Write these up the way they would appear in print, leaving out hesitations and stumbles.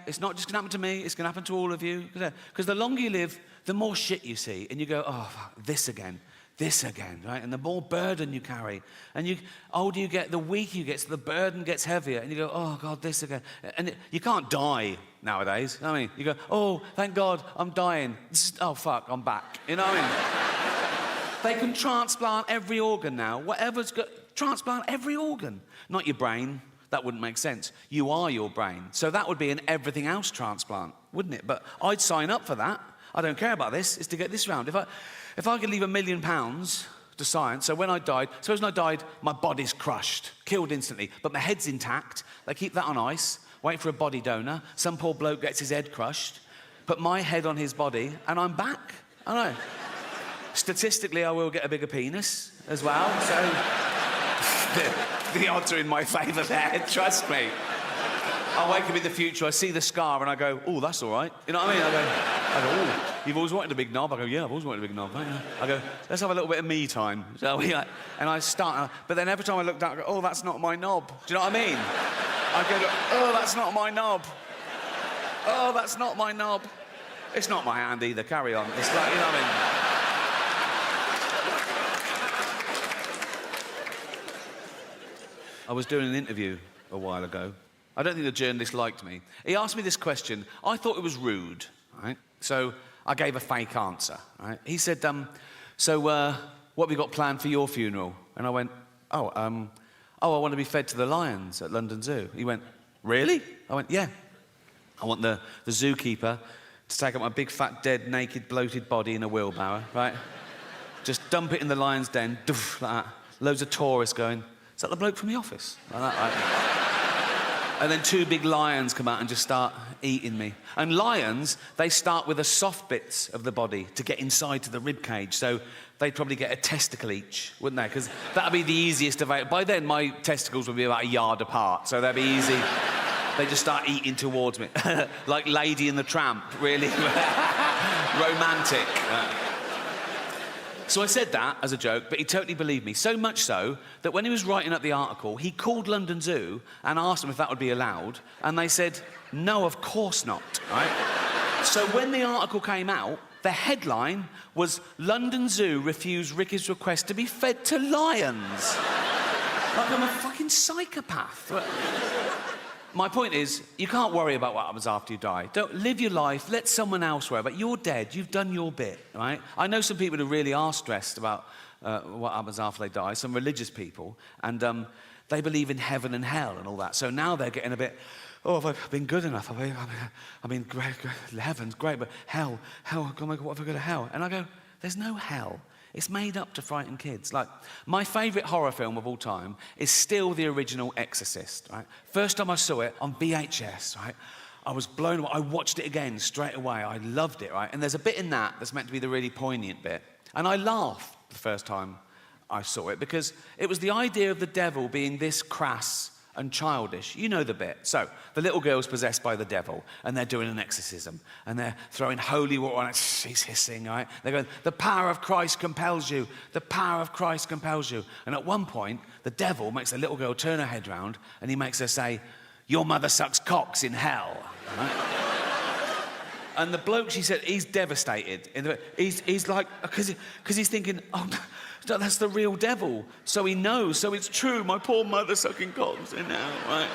it's not just going to happen to me, it's going to happen to all of you. Because the longer you live, the more shit you see. And you go, oh, fuck, this again, right? And the more burden you carry. And the older you get, the weaker you get, so the burden gets heavier. And you go, oh, God, this again. And you can't die nowadays. I mean, you go, oh, thank God, I'm dying. Oh, fuck, I'm back. You know what I mean? They can transplant every organ now. Whatever's got, transplant every organ. Not your brain. That wouldn't make sense. You are your brain. So that would be an everything else transplant, wouldn't it? But I'd sign up for that. I don't care about this. It's to get this round. If I could leave £1 million to science, so when I died, suppose when I died, my body's crushed, killed instantly, but my head's intact. They keep that on ice, wait for a body donor. Some poor bloke gets his head crushed, put my head on his body, and I'm back. I know. Statistically, I will get a bigger penis as well, so the odds are in my favour there, trust me. I wake up in the future, I see the scar, and I go, oh, that's all right. You know what I mean? I go, oh, you've always wanted a big knob? I go, yeah, I've always wanted a big knob. I go, let's have a little bit of me time, shall we? And I start, but then every time I look down, I go, oh, that's not my knob. Do you know what I mean? I go, oh, that's not my knob. Oh, that's not my knob. It's not my hand either, carry on. It's like, you know what I mean? I was doing an interview a while ago. I don't think the journalist liked me. He asked me this question. I thought it was rude, right? So I gave a fake answer, right? He said, so what have you got planned for your funeral? And I went, I want to be fed to the lions at London Zoo. He went, really? I went, yeah. I want the zookeeper to take up my big, fat, dead, naked, bloated body in a wheelbarrow, right? Just dump it in the lion's den, doof, like that. Loads of tourists going, is that the bloke from The Office? Like that, right? And then 2 big lions come out and just start eating me. And lions, they start with the soft bits of the body to get inside to the rib cage. So they'd probably get a testicle each, wouldn't they? Because that'd be the easiest of it. By then, my testicles would be about a yard apart, so they'd be easy. They just start eating towards me. Like Lady and the Tramp, really romantic. So I said that as a joke, but he totally believed me. So much so that when he was writing up the article, he called London Zoo and asked them if that would be allowed, and they said, no, of course not, right? So when the article came out, the headline was, London Zoo refused Ricky's request to be fed to lions. Like I'm a fucking psychopath. My point is, you can't worry about what happens after you die. Don't live your life, let someone else worry about it. You're dead, you've done your bit, right? I know some people who really are stressed about what happens after they die, some religious people, and they believe in heaven and hell and all that. So now they're getting a bit, oh, have I been good enough? I mean, great, heaven's great, but hell, oh God, what if I go to hell? And I go, there's no hell. It's made up to frighten kids. Like, my favourite horror film of all time is still the original Exorcist, right? First time I saw it on VHS, right? I was blown away. I watched it again straight away. I loved it, right? And there's a bit in that that's meant to be the really poignant bit. And I laughed the first time I saw it because it was the idea of the devil being this crass and childish. You know the bit. So, the little girl's possessed by the devil, and they're doing an exorcism, and they're throwing holy water on it. She's hissing, right? They're going, the power of Christ compels you. The power of Christ compels you. And at one point, the devil makes the little girl turn her head round, and he makes her say, your mother sucks cocks in hell. Right? And the bloke, she said, he's devastated. He's like, because he's thinking, oh, that's the real devil. So he knows, so it's true, my poor mother sucking cocks in hell, right?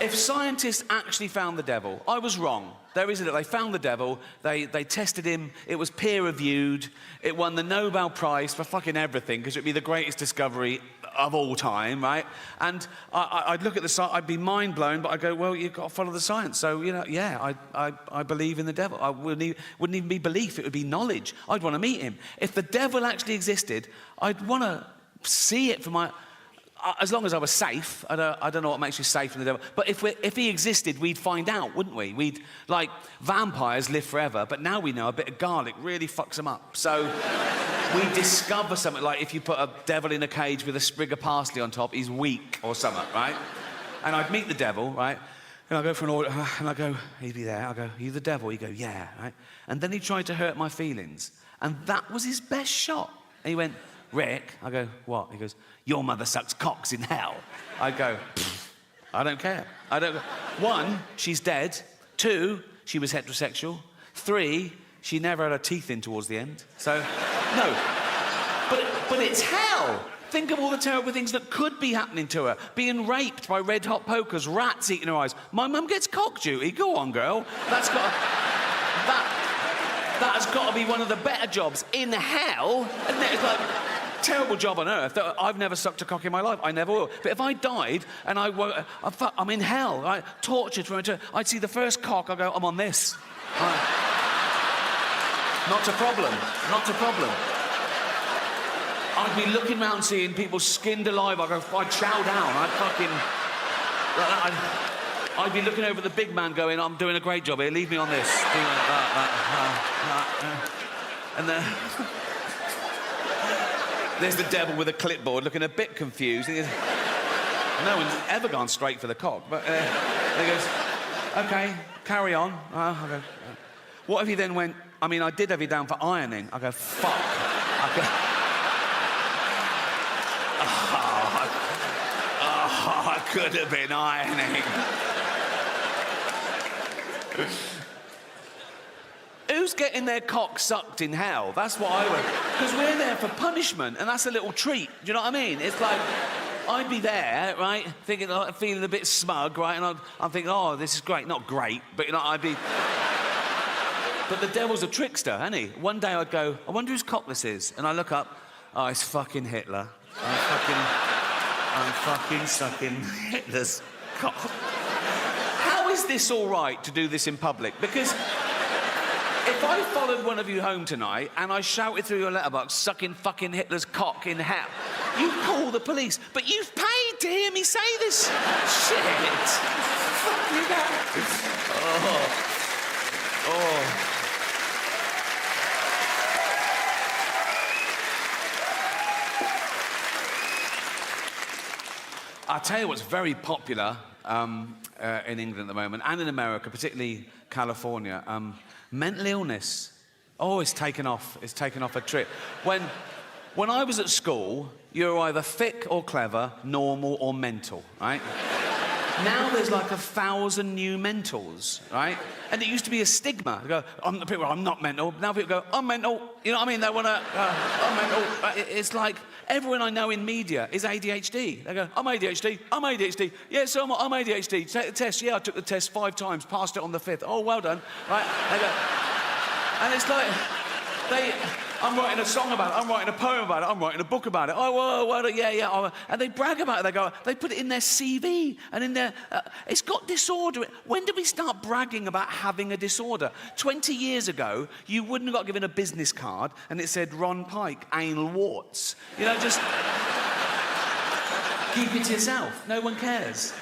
If scientists actually found the devil, I was wrong. There isn't it. They found the devil, they tested him, it was peer-reviewed, it won the Nobel Prize for fucking everything, because it'd be the greatest discovery of all time, right? And I'd look at the science, I'd be mind-blown, but I'd go, well, you've got to follow the science. So, you know, yeah, I believe in the devil. I wouldn't even be belief, it would be knowledge. I'd want to meet him. If the devil actually existed, I'd want to see it for my... As long as I was safe, I don't know what makes you safe from the devil, but if he existed, we'd find out, wouldn't we? Like, vampires live forever, but now we know a bit of garlic really fucks them up. So we discover something, like if you put a devil in a cage with a sprig of parsley on top, he's weak or something, right? And I'd meet the devil, right? And I'd go for an order, and I'd go, he'd be there. I'd go, you the devil? He'd go, yeah, right? And then he tried to hurt my feelings, and that was his best shot. And he went, Rick, I go, what? He goes, your mother sucks cocks in hell. I go, pfft. I don't care. I don't. One, she's dead. Two, she was heterosexual. Three, she never had her teeth in towards the end. So, no. But it's hell. Think of all the terrible things that could be happening to her. Being raped by red-hot pokers, rats eating her eyes. My mum gets cock duty. Go on, girl. That has got to be one of the better jobs in hell. And it's like, terrible job on earth. I've never sucked a cock in my life. I never will. But if I died and I'm in hell, right? Tortured for eternity, I'd see the first cock, I'd go, I'm on this. Not a problem. Not a problem. I'd be looking around seeing people skinned alive. I'd chow down. I'd be looking over the big man going, I'm doing a great job here, leave me on this. And there's the devil with a clipboard looking a bit confused. No one's ever gone straight for the cock. But he goes, OK, carry on. I go, what if he then went, I mean, I did have you down for ironing. I go, fuck. I could have been ironing. Who's getting their cock sucked in hell? That's what I would. Because we're there for punishment, and that's a little treat. Do you know what I mean? It's like, I'd be there, right, thinking, feeling a bit smug, right, and I'm thinking, oh, this is great. Not great, but, you know, I'd be... But the devil's a trickster, isn't he? One day I'd go, I wonder whose cock this is. And I look up, oh, it's fucking Hitler. I'm fucking sucking Hitler's cock. How is this all right to do this in public? Because if I followed one of you home tonight and I shouted through your letterbox, sucking fucking Hitler's cock in hell, you call the police. But you've paid to hear me say this shit. Fuck you guys. Oh. I'll tell you what's very popular in England at the moment, and in America, particularly California. Mental illness. Oh, it's taken off. It's taken off a trip. When I was at school, you were either thick or clever, normal or mental, right? Now there's like 1,000 new mentals, right? And it used to be a stigma. They go, I'm not mental. Now people go, I'm mental. You know what I mean? They want to, I'm mental. It's like everyone I know in media is ADHD. They go, I'm ADHD. I'm ADHD. Yeah, so I'm ADHD. Take the test. Yeah, I took the test 5 times, passed it on the 5th. Oh, well done. Right? They go, and it's like, I'm writing a song about it, I'm writing a poem about it, I'm writing a book about it. Oh, well, yeah. And they brag about it. They put it in their CV and in their... it's got disorder. When did we start bragging about having a disorder? 20 years ago, you wouldn't have got given a business card and it said Ron Pike, anal warts. You know, just... keep it to yourself. No one cares.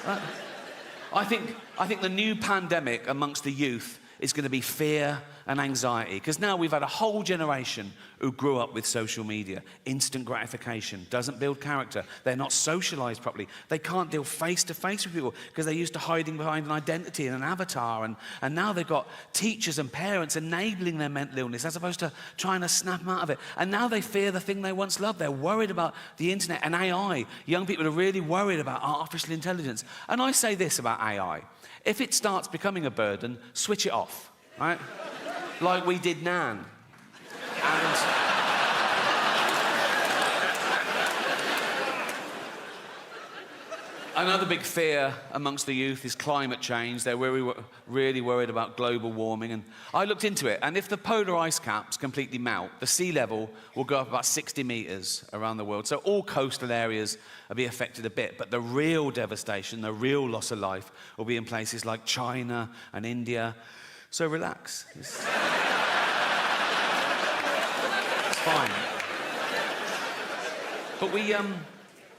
I think the new pandemic amongst the youth is going to be fear and anxiety, because now we've had a whole generation who grew up with social media. Instant gratification doesn't build character. They're not socialized properly. They can't deal face to face with people because they're used to hiding behind an identity and an avatar, and now they've got teachers and parents enabling their mental illness as opposed to trying to snap them out of it. And now they fear the thing they once loved. They're worried about the internet and AI. Young people are really worried about artificial intelligence. And I say this about AI. If it starts becoming a burden, switch it off, right? Like we did Nan. And... another big fear amongst the youth is climate change. They're really worried about global warming. And I looked into it, and if the polar ice caps completely melt, the sea level will go up about 60 metres around the world. So all coastal areas will be affected a bit, but the real devastation, the real loss of life, will be in places like China and India. So relax. It's fine. But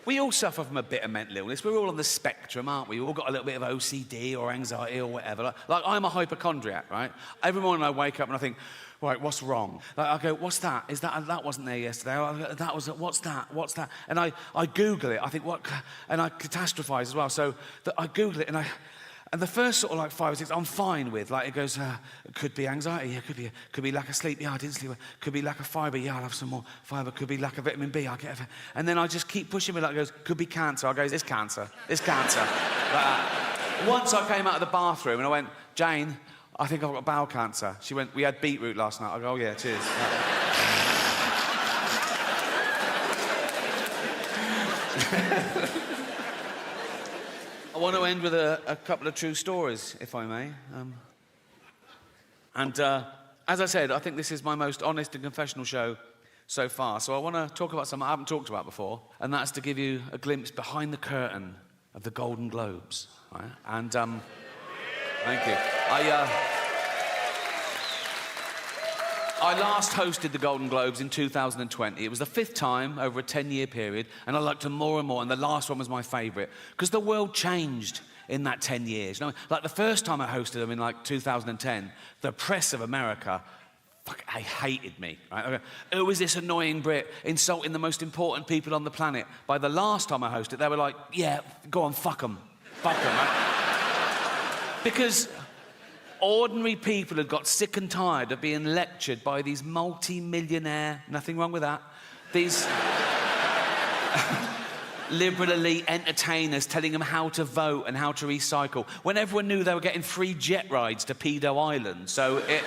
we all suffer from a bit of mental illness. We're all on the spectrum, aren't we? We've all got a little bit of OCD or anxiety or whatever. Like I'm a hypochondriac, right? Every morning I wake up and I think, right, what's wrong? Like, I go, what's that? That wasn't there yesterday. What's that? And I Google it. I think, what? And I catastrophize as well. So I Google it and And the first sort of like 5 or 6, I'm fine with. Like, it goes, it could be anxiety, yeah, could be lack of sleep, yeah, I didn't sleep. Could be lack of fibre, yeah, I'll have some more fibre. Could be lack of vitamin B, I'll get it. And then I just keep pushing me, like, it goes, could be cancer. I goes, it's cancer, it's cancer. Like that. Once I came out of the bathroom and I went, Jane, I think I've got bowel cancer. She went, we had beetroot last night. I go, oh yeah, cheers. I want to end with a couple of true stories, if I may. As I said, I think this is my most honest and confessional show so far. So I want to talk about something I haven't talked about before, and that's to give you a glimpse behind the curtain of the Golden Globes. Right? And thank you. I last hosted the Golden Globes in 2020. It was the 5th time over a 10-year period, and I liked them more and more, and the last one was my favourite, because the world changed in that 10 years. You know, like the first time I hosted them in like 2010, the press of America, they hated me. Right? Who is this annoying Brit insulting the most important people on the planet? By the last time I hosted, they were like, yeah, go on, fuck them. Fuck them, right? Because ordinary people had got sick and tired of being lectured by these multi-millionaire, nothing wrong with that, these liberal elite entertainers telling them how to vote and how to recycle, when everyone knew they were getting free jet rides to Pedo Island. So it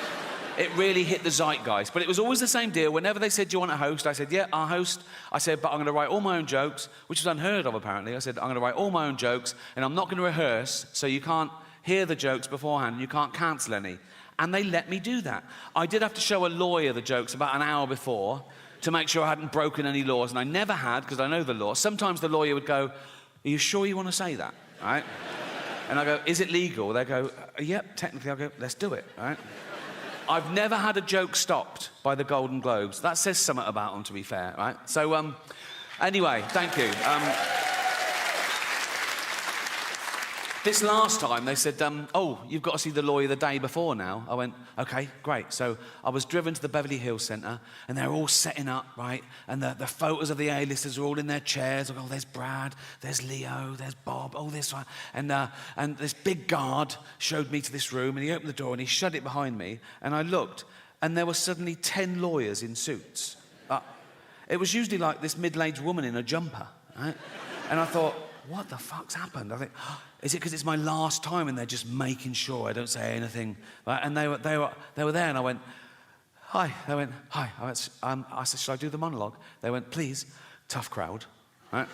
really hit the zeitgeist. But it was always the same deal. Whenever they said, do you want to host? I said, yeah, I'll host. I said, but I'm going to write all my own jokes, which was unheard of, apparently. I said, I'm going to write all my own jokes, and I'm not going to rehearse, so you can't hear the jokes beforehand, and you can't cancel any. And they let me do that. I did have to show a lawyer the jokes about an hour before to make sure I hadn't broken any laws, and I never had, because I know the law. Sometimes the lawyer would go, are you sure you want to say that? Right? And I go, is it legal? They go, yep, technically. I go, let's do it. Right? I've never had a joke stopped by the Golden Globes. That says something about them, to be fair, right? So, anyway, thank you. This last time, they said, oh, you've got to see the lawyer the day before now. I went, OK, great. So I was driven to the Beverly Hills Centre, and they're all setting up, right? And the photos of the A-listers are all in their chairs. I go, oh, there's Brad, there's Leo, there's Bob, oh, this one. And this big guard showed me to this room, and he opened the door, and he shut it behind me, and I looked, and there were suddenly 10 lawyers in suits. It was usually like this middle-aged woman in a jumper, right? And I thought, what the fuck's happened? I think, oh, is it because it's my last time and they're just making sure I don't say anything? Right? And they were there, and I went, hi. They went, hi. I said, should I do the monologue? They went, please. Tough crowd. Right?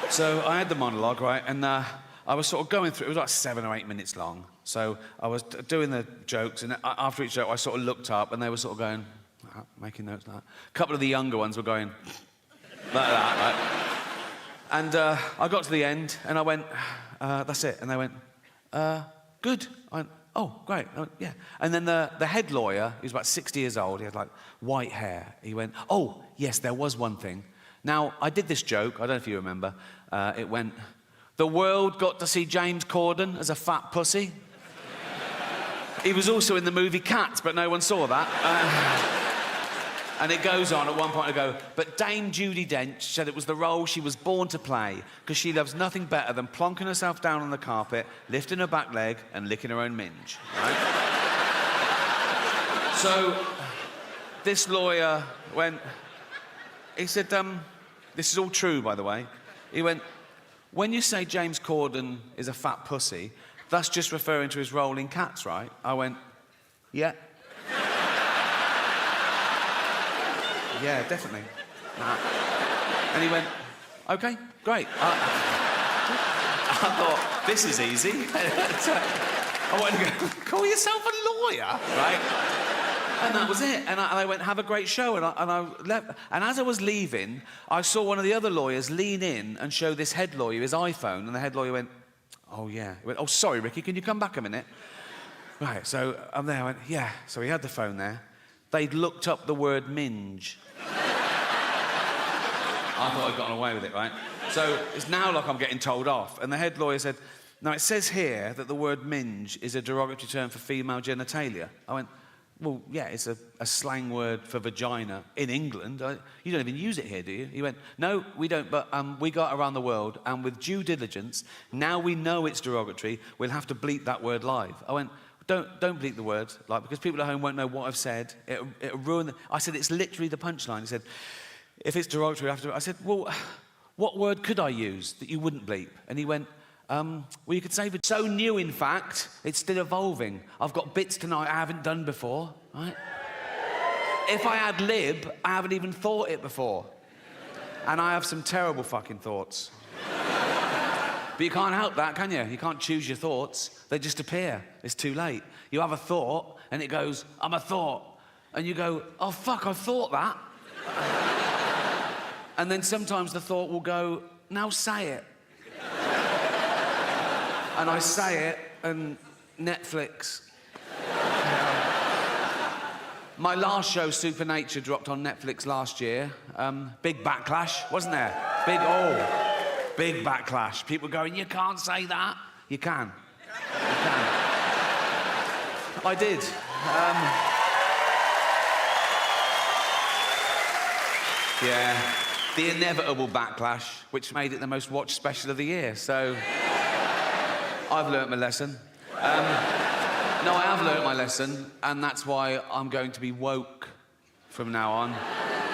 So I had the monologue, right? And I was sort of going through, it was like 7 or 8 minutes long. So I was doing the jokes, and after each joke, I sort of looked up, and they were sort of going, making notes like that. A couple of the younger ones were going, like that, right? And I got to the end, and I went, that's it. And they went, good. I went, oh, great. I went, yeah. And then the head lawyer, he was about 60 years old, he had like white hair. He went, oh, yes, there was one thing. Now, I did this joke, I don't know if you remember. It went, the world got to see James Corden as a fat pussy. He was also in the movie Cats, but no one saw that. And it goes on, at one point I go, but Dame Judi Dench said it was the role she was born to play, because she loves nothing better than plonking herself down on the carpet, lifting her back leg, and licking her own minge. Right? So, this lawyer went, he said, this is all true, by the way. He went, when you say James Corden is a fat pussy, that's just referring to his role in Cats, right? I went, yeah. Yeah, definitely. Nah. And he went, OK, great. I thought, this is easy. I wanted to go, call yourself a lawyer, right? And that was it. And I went, have a great show. And I left. And as I was leaving, I saw one of the other lawyers lean in and show this head lawyer his iPhone. And the head lawyer went, oh, yeah. He went, oh, sorry, Ricky, can you come back a minute? Right, so I'm there. I went, yeah. So he had the phone there. They'd looked up the word minge. I thought I'd gotten away with it, right? So it's now like I'm getting told off. And the head lawyer said, now it says here that the word minge is a derogatory term for female genitalia. I went, well, yeah, it's a slang word for vagina in England. You don't even use it here, do you? He went, no, we don't, but we go out around the world, and with due diligence, now we know it's derogatory, we'll have to bleep that word live. I went, don't bleep the word, like, because people at home won't know what I've said. It'll ruin I said, it's literally the punchline. He said, if it's derogatory, I said, well, what word could I use that you wouldn't bleep? And he went, well, you could say, so new, in fact, it's still evolving. I've got bits tonight I haven't done before, right? If I ad lib, I haven't even thought it before. And I have some terrible fucking thoughts. But you can't help that, can you? You can't choose your thoughts. They just appear. It's too late. You have a thought, and it goes, I'm a thought. And you go, oh, fuck, I've thought that. And then sometimes the thought will go, now say it. And I say it, and Netflix. My last show, Supernature, dropped on Netflix last year. Big backlash, wasn't there? Big backlash. People going, you can't say that. You can. You can. I did. Yeah. The inevitable backlash, which made it the most watched special of the year, so I've learnt my lesson. No, I have learnt my lesson, and that's why I'm going to be woke from now on.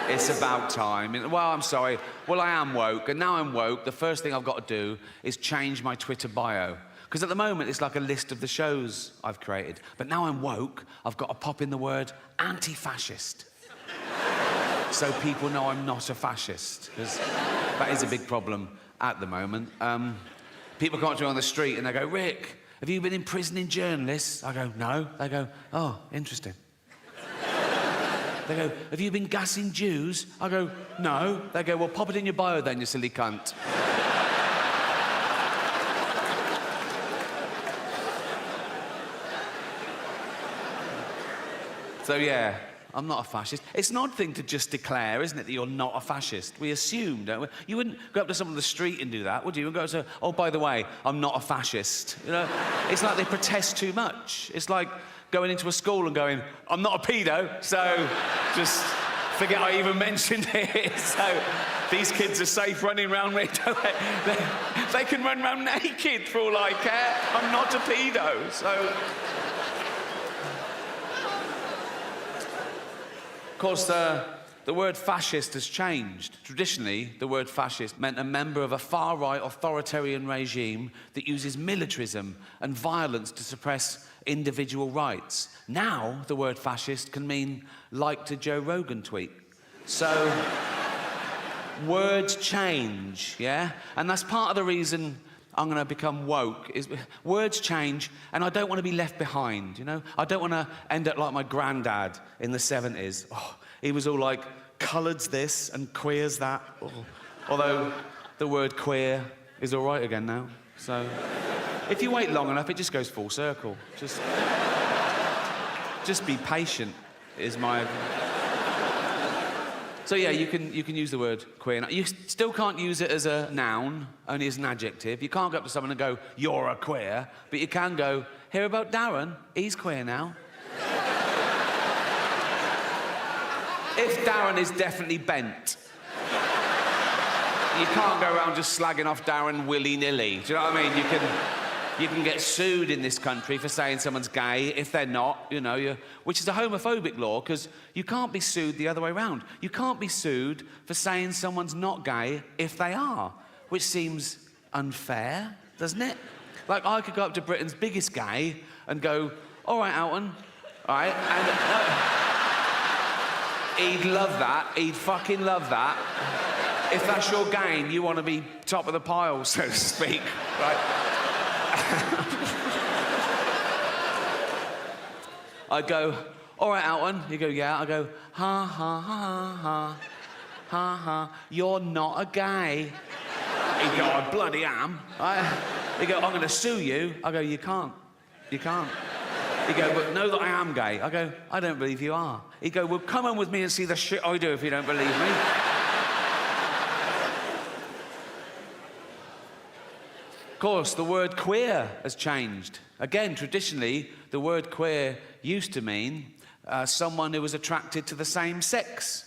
It's about time. Well, I'm sorry. Well, I am woke, and now I'm woke, the first thing I've got to do is change my Twitter bio. Because at the moment, it's like a list of the shows I've created. But now I'm woke, I've got to pop in the word anti-fascist. So people know I'm not a fascist, because that is a big problem at the moment. People come up to me on the street and they go, Rick, have you been imprisoning journalists? I go, no. They go, oh, interesting. They go, have you been gassing Jews? I go, no. They go, well, pop it in your bio then, you silly cunt. So, yeah, I'm not a fascist. It's an odd thing to just declare, isn't it, that you're not a fascist? We assume, don't we? You wouldn't go up to someone on the street and do that, would you? And go to, oh, by the way, I'm not a fascist. You know, it's like they protest too much. It's like going into a school and going, I'm not a pedo, so just forget I even mentioned it. So these kids are safe running around me, don't they? They can run around naked for all I care. I'm not a pedo, so... Of course, the word fascist has changed. Traditionally, the word fascist meant a member of a far-right authoritarian regime that uses militarism and violence to suppress individual rights. Now, the word fascist can mean liked a Joe Rogan tweet. So, words change, yeah? And that's part of the reason I'm going to become woke, is words change, and I don't want to be left behind, you know? I don't want to end up like my granddad in the 70s. Oh, he was all like, coloureds this and queers that. Oh. Although the word queer is all right again now. So if you wait long enough, it just goes full circle. Just be patient, is my... So yeah, you can use the word queer. You still can't use it as a noun, only as an adjective. You can't go up to someone and go, you're a queer, but you can go, hear about Darren? He's queer now. If Darren is definitely bent. You can't go around just slagging off Darren willy-nilly. Do you know what I mean? You can get sued in this country for saying someone's gay if they're not, you know, which is a homophobic law, because you can't be sued the other way around. You can't be sued for saying someone's not gay if they are, which seems unfair, doesn't it? Like, I could go up to Britain's biggest gay and go, all right, Alton, all right, and he'd love that, he'd fucking love that. If that's your game, you want to be top of the pile, so to speak, right? I'd go, all right, Alton. He'd go, yeah. I go, ha, ha, ha, ha, ha, ha, you're not a gay. He'd go, I bloody am. He'd go, I'm going to sue you. I go, you can't. You can't. He'd go, but know that I am gay. I go, I don't believe you are. He'd go, well, come on with me and see the shit I do if you don't believe me. Of course, the word queer has changed. Again, traditionally, the word queer used to mean someone who was attracted to the same sex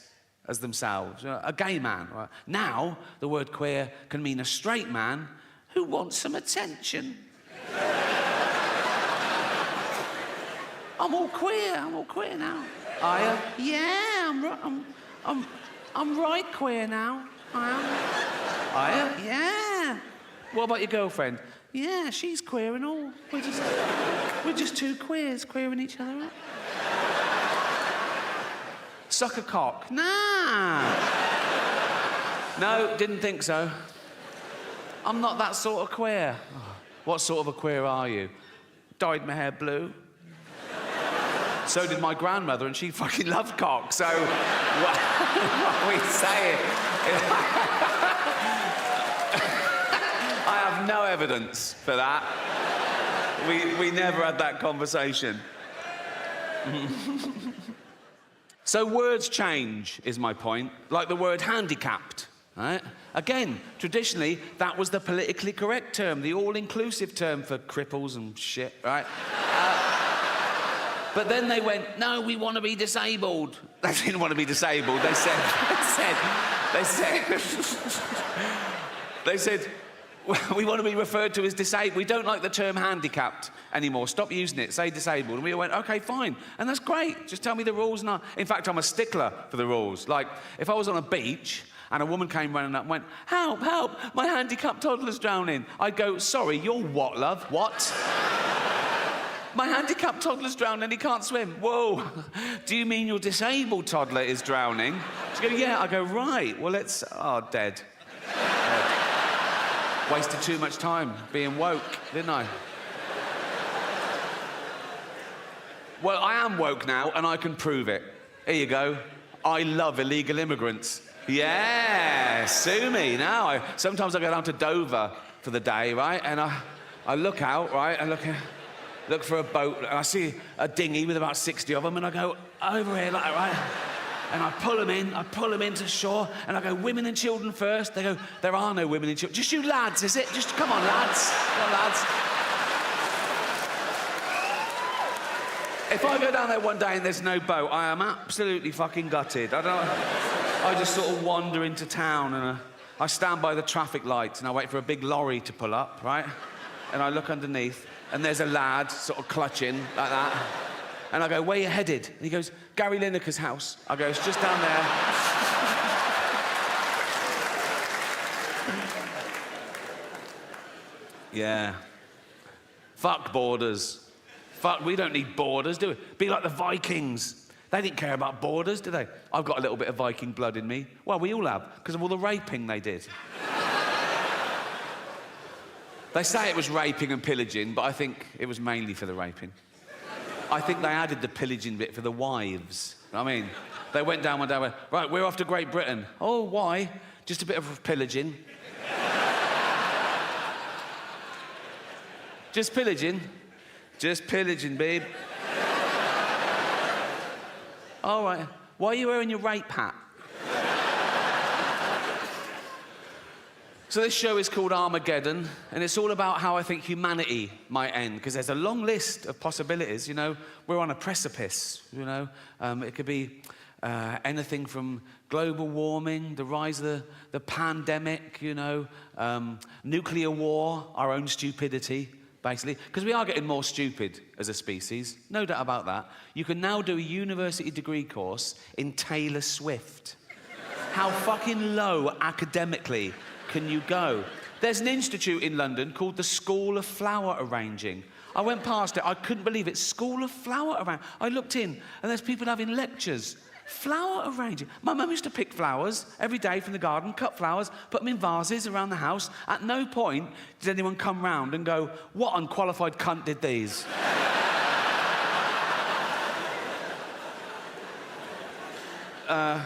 as themselves, a gay man. Right? Now, the word queer can mean a straight man who wants some attention. I'm all queer now. Are you? Yeah, I'm right queer now. I am. Are you? Yeah. What about your girlfriend? Yeah, she's queer and all. We're just two queers queering each other up. Suck a cock? Nah. No, didn't think so. I'm not that sort of queer. What sort of a queer are you? Dyed my hair blue. So did my grandmother, and she fucking loved cock, so what are we saying? I have no evidence for that. We never had that conversation. So words change, is my point. Like the word handicapped, right? Again, traditionally, that was the politically correct term, the all-inclusive term for cripples and shit, right? But then they went, no, we want to be disabled. They didn't want to be disabled. They said, we want to be referred to as disabled. We don't like the term handicapped anymore. Stop using it. Say disabled. And we went, okay, fine. And that's great. Just tell me the rules. And in fact, I'm a stickler for the rules. Like, if I was on a beach and a woman came running up and went, help, help, my handicapped toddler's drowning. I'd go, sorry, you're what, love? What? My handicapped toddler's drowning and he can't swim. Whoa, do you mean your disabled toddler is drowning? She go, yeah. I go, right, well, dead. Dead. Wasted too much time being woke, didn't I? Well, I am woke now and I can prove it. Here you go. I love illegal immigrants. Yeah, sue me now. Sometimes I go down to Dover for the day, right? And I look out, right? I look for a boat, and I see a dinghy with about 60 of them, and I go over here, like, right? And I pull them into shore, and I go, women and children first. They go, there are no women and children. Just you lads, is it? Just, come on, lads. Come on, lads. If I go down there one day and there's no boat, I am absolutely fucking gutted. I just sort of wander into town, and I stand by the traffic lights, and I wait for a big lorry to pull up, right? And I look underneath, and there's a lad sort of clutching like that. And I go, where you headed? And he goes, Gary Lineker's house. I go, it's just down there. Yeah. Fuck borders. Fuck, we don't need borders, do we? Be like the Vikings. They didn't care about borders, did they? I've got a little bit of Viking blood in me. Well, we all have, because of all the raping they did. They say it was raping and pillaging, but I think it was mainly for the raping. I think they added the pillaging bit for the wives. I mean, they went down one day and went, right, we're off to Great Britain. Oh, why? Just a bit of pillaging. Just pillaging. Just pillaging, babe. All right. Why are you wearing your rape hat? So this show is called Armageddon, and it's all about how I think humanity might end, because there's a long list of possibilities, you know. We're on a precipice, you know. It could be anything from global warming, the rise of the pandemic, you know, nuclear war, our own stupidity, basically. Because we are getting more stupid as a species, no doubt about that. You can now do a university degree course in Taylor Swift. How fucking low academically can you go? There's an institute in London called the School of Flower Arranging. I went past it, I couldn't believe it. School of Flower Arranging. I looked in, and there's people having lectures. Flower arranging. My mum used to pick flowers every day from the garden, cut flowers, put them in vases around the house. At no point did anyone come round and go, what unqualified cunt did these?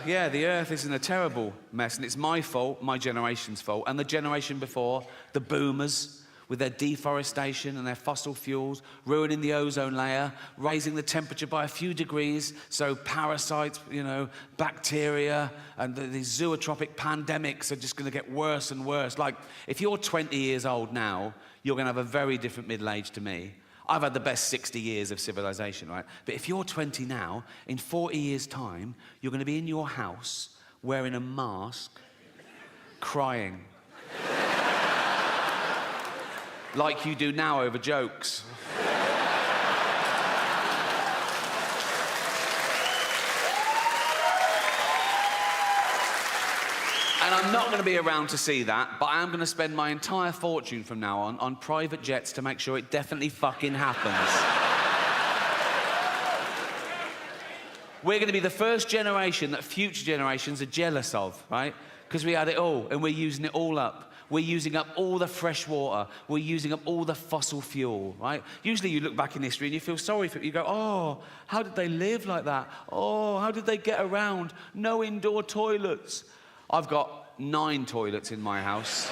Yeah, the Earth is in a terrible mess, and it's my fault, my generation's fault, and the generation before, the boomers, with their deforestation and their fossil fuels, ruining the ozone layer, raising the temperature by a few degrees, so parasites, you know, bacteria, and these zootropic pandemics are just going to get worse and worse. Like, if you're 20 years old now, you're going to have a very different middle age to me. I've had the best 60 years of civilization, right? But if you're 20 now, in 40 years' time, you're going to be in your house wearing a mask, crying. Like you do now over jokes. And I'm not going to be around to see that, but I am going to spend my entire fortune from now on private jets to make sure it definitely fucking happens. We're going to be the first generation that future generations are jealous of, right? Because we had it all, and we're using it all up. We're using up all the fresh water. We're using up all the fossil fuel, right? Usually you look back in history and you feel sorry for it. You go, oh, how did they live like that? Oh, how did they get around? No indoor toilets. I've got 9 toilets in my house.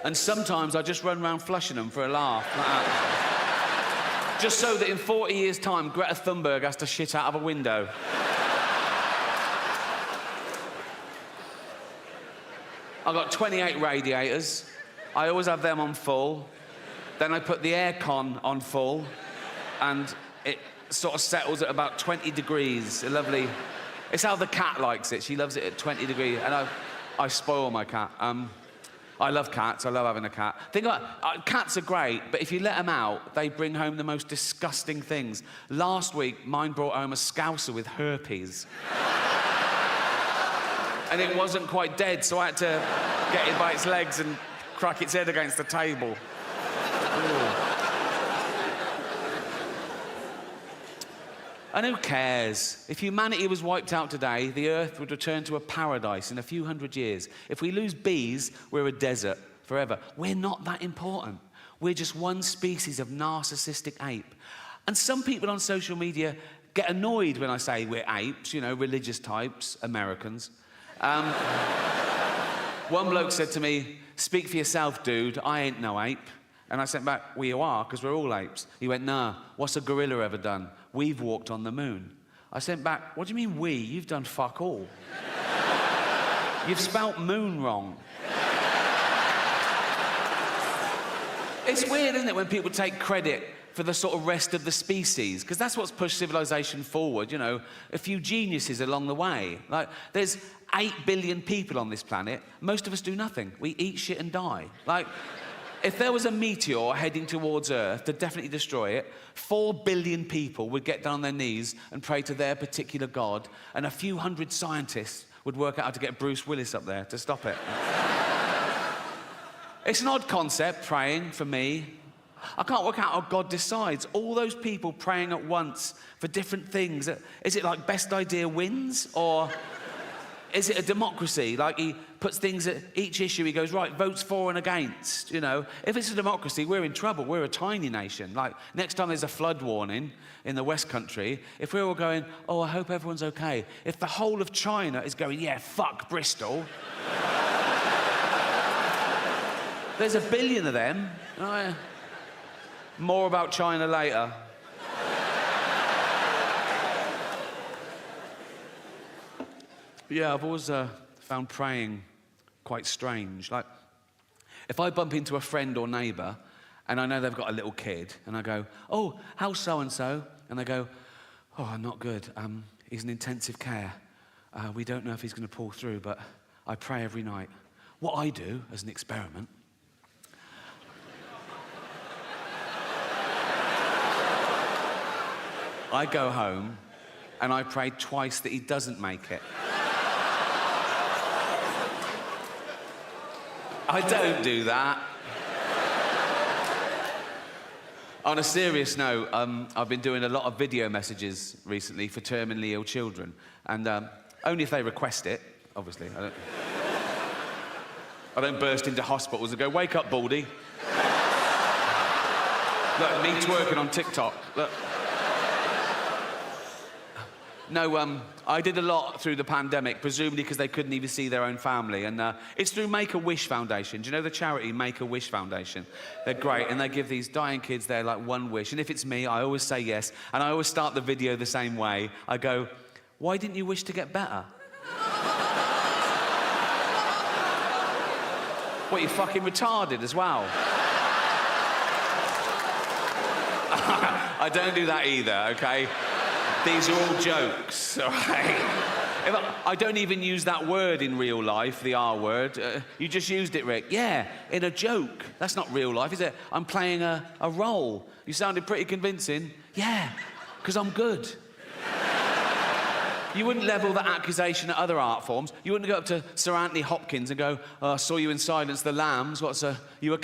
And sometimes I just run around flushing them for a laugh. Like that. Just so that in 40 years' time, Greta Thunberg has to shit out of a window. I've got 28 radiators. I always have them on full. Then I put the aircon on full, and it sort of settles at about 20 degrees. A lovely... It's how the cat likes it. She loves it at 20 degrees, and I spoil my cat. I love cats. I love having a cat. Think about it. Cats are great, but if you let them out, they bring home the most disgusting things. Last week, mine brought home a scouser with herpes. And it wasn't quite dead, so I had to get it by its legs and crack its head against the table. Ooh. And who cares? If humanity was wiped out today, the Earth would return to a paradise in a few hundred years. If we lose bees, we're a desert forever. We're not that important. We're just one species of narcissistic ape. And some people on social media get annoyed when I say we're apes, you know, religious types, Americans. One bloke said to me, "Speak for yourself, dude, I ain't no ape." And I sent back, "Well, you are, because we're all apes." He went, "Nah, what's a gorilla ever done? We've walked on the moon." I sent back, "What do you mean we? You've done fuck all. You've spelt moon wrong." It's weird, isn't it, when people take credit for the sort of rest of the species, because that's what's pushed civilization forward, you know, a few geniuses along the way. Like, there's 8 billion people on this planet. Most of us do nothing. We eat shit and die. Like, if there was a meteor heading towards Earth to definitely destroy it, 4 billion people would get down on their knees and pray to their particular god, and a few hundred scientists would work out how to get Bruce Willis up there to stop it. It's an odd concept, praying, for me. I can't work out how God decides. All those people praying at once for different things. Is it like best idea wins? Or is it a democracy? Like he puts things at each issue, he goes, right, votes for and against, you know? If it's a democracy, we're in trouble. We're a tiny nation. Like, next time there's a flood warning in the West Country, if we're all going, oh, I hope everyone's okay. If the whole of China is going, yeah, fuck Bristol. There's a billion of them. More about China later. But yeah, I've always found praying quite strange. Like, if I bump into a friend or neighbour and I know they've got a little kid, and I go, oh, how's so-and-so? And they go, oh, not good. He's in intensive care. We don't know if he's going to pull through, but I pray every night. What I do, as an experiment, I go home and I pray twice that he doesn't make it. I don't do that. On a serious note, I've been doing a lot of video messages recently for terminally ill children, and only if they request it, obviously. I don't burst into hospitals and go, wake up, Baldy. Look, me twerking on TikTok. Look. No, I did a lot through the pandemic, presumably because they couldn't even see their own family. And it's through Make-A-Wish Foundation. Do you know the charity Make-A-Wish Foundation? They're great, and they give these dying kids their, like, one wish. And if it's me, I always say yes. And I always start the video the same way. I go, why didn't you wish to get better? What, you fucking retarded as well? I don't do that either, OK? These are all jokes, all right? I don't even use that word in real life, the R word. You just used it, Rick. Yeah, in a joke. That's not real life, is it? I'm playing a role. You sounded pretty convincing. Yeah, because I'm good. You wouldn't level that accusation at other art forms. You wouldn't go up to Sir Anthony Hopkins and go, I saw you in Silence the Lambs. You a